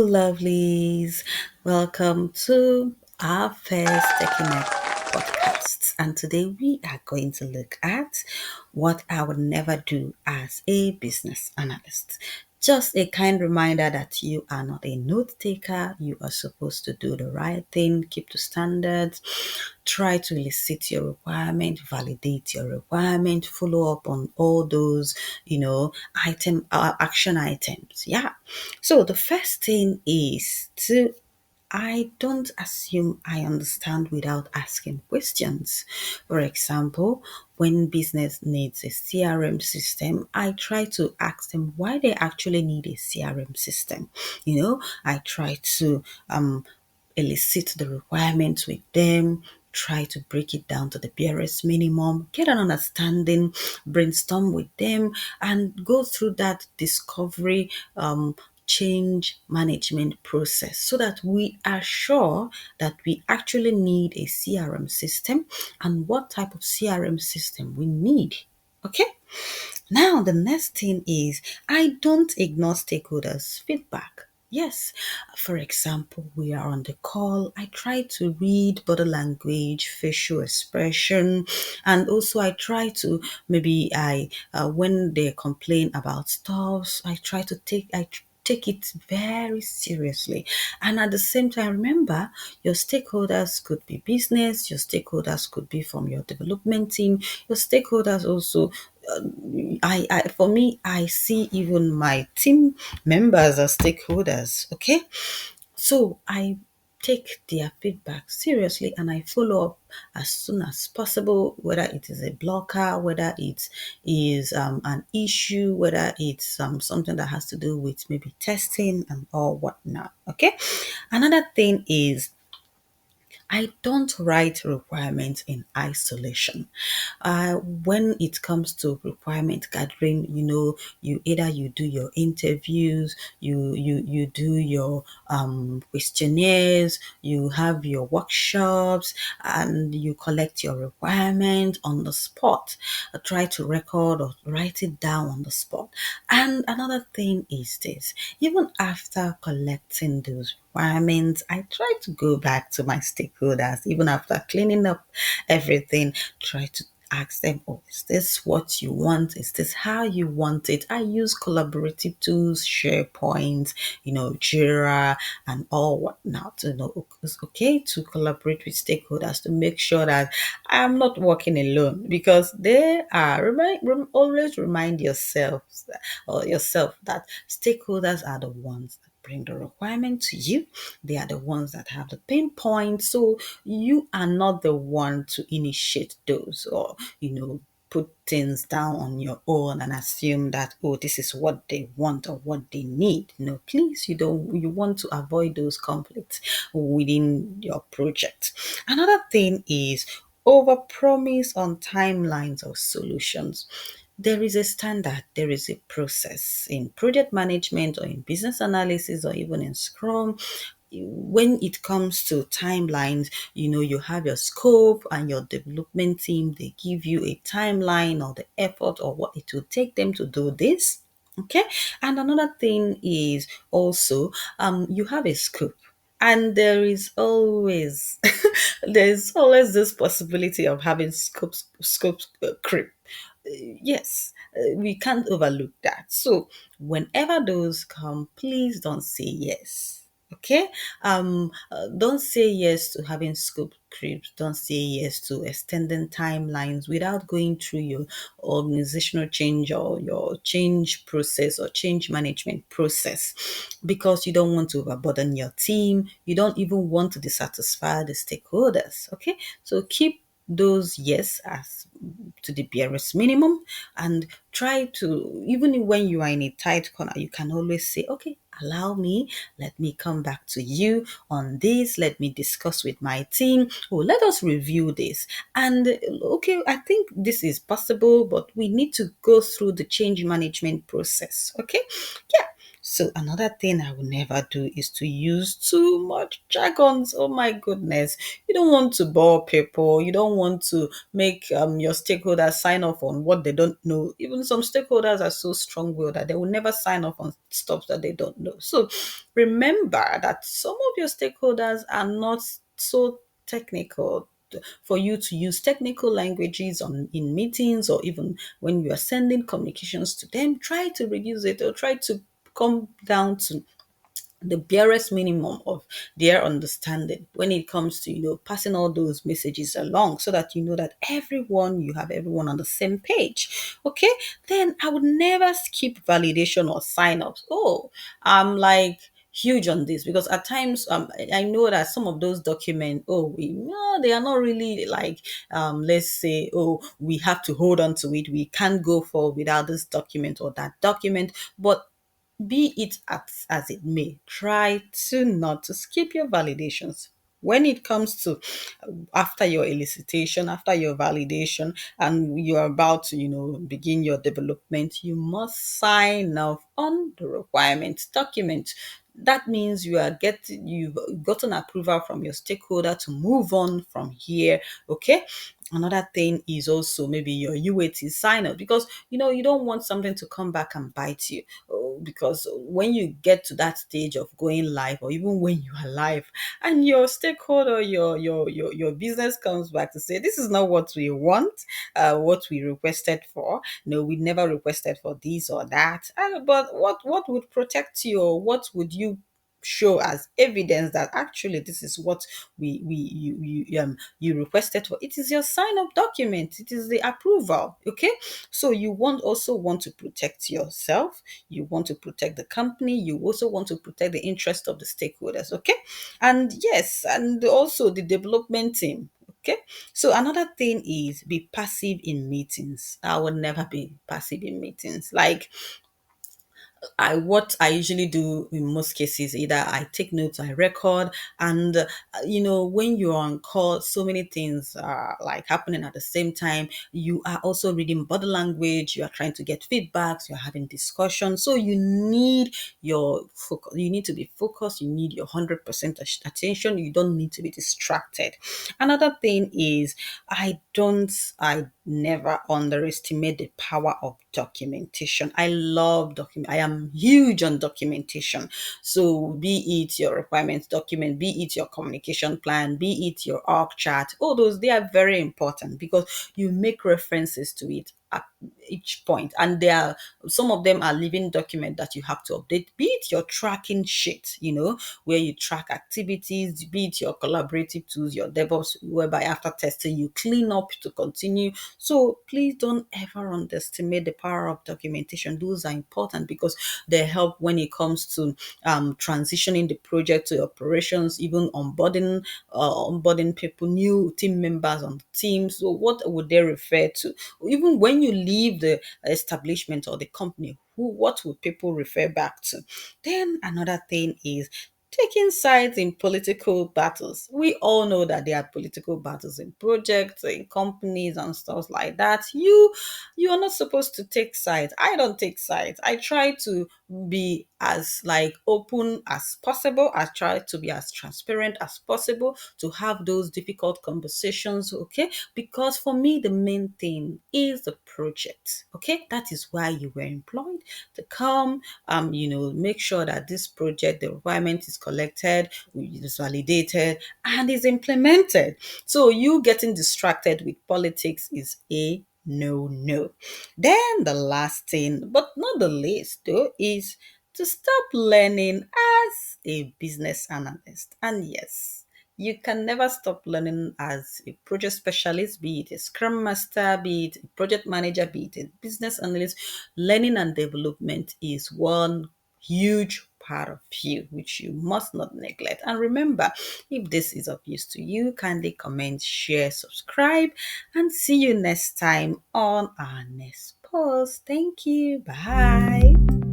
lovelies. Welcome to our first Techinec podcast. And today we are going to look at what I would never do as a business analyst. Just a kind reminder that you are not a note taker. You are supposed to do the right thing, keep to standards, try to elicit your requirement, validate your requirement, follow up on all those, action items. Yeah. So the first thing is to I don't assume I understand without asking questions. For example, when business needs a CRM system, I try to ask them why they actually need a CRM system. I try to elicit the requirements with them, try to break it down to the barest minimum, get an understanding, brainstorm with them, and go through that discovery change management process so that we are sure that we actually need a CRM system and what type of CRM system we need. Okay? Now, the next thing is I don't ignore stakeholders' feedback. Yes, for example, we are on the call. I try to read body language, facial expression, and also I try to when they complain about stuff, take it very seriously. And at the same time, remember your stakeholders could be business, your stakeholders could be from your development team, your stakeholders also for me, I see even my team members as stakeholders. Okay, so I take their feedback seriously and I follow up as soon as possible, whether it is a blocker, whether it is an issue, whether it's something that has to do with maybe testing and all whatnot. Okay, another thing is I don't write requirements in isolation. When it comes to requirement gathering, you do your interviews, you do your questionnaires, you have your workshops, and you collect your requirement on the spot. Try to record or write it down on the spot. And another thing is this: even after collecting those requirements, I try to go back to my stakeholders, even after cleaning up everything, try to ask them, oh, is this what you want? Is this how you want it? I use collaborative tools, SharePoint, Jira, and all whatnot. It's okay to collaborate with stakeholders to make sure that I'm not working alone because they are, always remind yourself that stakeholders are the ones that bring the requirement to you. They are the ones that have the pain point. So you are not the one to initiate those or, put things down on your own and assume that, oh, this is what they want or what they need. No, please, you want to avoid those conflicts within your project. Another thing is overpromise on timelines or solutions. There is a standard, there is a process in project management or in business analysis or even in Scrum. When it comes to timelines, you have your scope and your development team, they give you a timeline or the effort or what it will take them to do this. Okay. And another thing is also you have a scope. And there is always there's always this possibility of having scope creep. Yes, we can't overlook that. So whenever those come, please don't say yes. Okay, don't say yes to having scope creeps. Don't say yes to extending timelines without going through your organizational change or your change process or change management process, because you don't want to overburden your team. You don't even want to dissatisfy the stakeholders. Okay, so keep those yes as to the barest minimum and try to, even when you are in a tight corner, you can always say, okay, allow me, let me come back to you on this, let me discuss with my team, oh, let us review this, and okay, I think this is possible, but we need to go through the change management process. Okay, yeah. So another thing I will never do is to use too much jargons. Oh my goodness. You don't want to bore people. You don't want to make your stakeholders sign off on what they don't know. Even some stakeholders are so strong-willed that they will never sign off on stuff that they don't know. So remember that some of your stakeholders are not so technical for you to use technical languages on in meetings, or even when you are sending communications to them. Try to reduce it, or try to come down to the barest minimum of their understanding when it comes to passing all those messages along, so that that you have everyone on the same page. Okay, then I would never skip validation or sign-ups. Oh, I'm like huge on this, because at times I know that some of those documents, no, they are not really like, let's say, oh, we have to hold on to it, we can't go forward without this document or that document. But be it as it may, try to not to skip your validations. When it comes to after your elicitation, after your validation, and you're about to, begin your development, you must sign off on the requirements document. That means you've gotten approval from your stakeholder to move on from here. Okay. Another thing is also maybe your UAT sign up, because you don't want something to come back and bite you. Oh, because when you get to that stage of going live, or even when you are live, and your stakeholder, your business comes back to say, this is not what we want, what we requested for. No, we never requested for this or that. But what would protect you, or what would you show as evidence that actually this is what you requested for? It is your sign up document, it is the approval. Okay, so you want to protect yourself, you want to protect the company, you also want to protect the interest of the stakeholders. Okay, and yes, and also the development team. Okay, so another thing is be passive in meetings. I would never be passive in meetings. Like, what I usually do in most cases, either I take notes, I record, and when you're on call, so many things are like happening at the same time. You are also reading body language, you are trying to get feedbacks, you're having discussions. So you need your focus, you need to be focused, you need your 100% attention, you don't need to be distracted. Another thing is, I never underestimate the power of documentation. I love document. I am huge on documentation. So be it your requirements document, be it your communication plan, be it your org chart, all those, they are very important, because you make references to it at each point, and there are some of them are living document that you have to update. Be it your tracking sheet, where you track activities, be it your collaborative tools, your DevOps, whereby after testing you clean up to continue. So please don't ever underestimate the power of documentation. Those are important, because they help when it comes to transitioning the project to operations, even onboarding people, new team members on the team. So what would they refer to? Even when you leave the establishment or the company, what would people refer back to? Then another thing is taking sides in political battles. We all know that there are political battles in projects, in companies, and stuff like that. You are not supposed to take sides. I don't take sides. I try to be as like open as possible. I try to be as transparent as possible, to have those difficult conversations. Okay, because for me the main thing is the project. Okay, that is why you were employed, to come make sure that this project, the requirement is collected, is validated, and is implemented. So you getting distracted with politics is a no. Then the last thing, but not the least though, is to stop learning as a business analyst. And yes, you can never stop learning as a project specialist, be it a scrum master, be it a project manager, be it a business analyst. Learning and development is one huge part of you, which you must not neglect. And remember, if this is of use to you, kindly comment, share, subscribe, and see you next time on our next post. Thank you. Bye.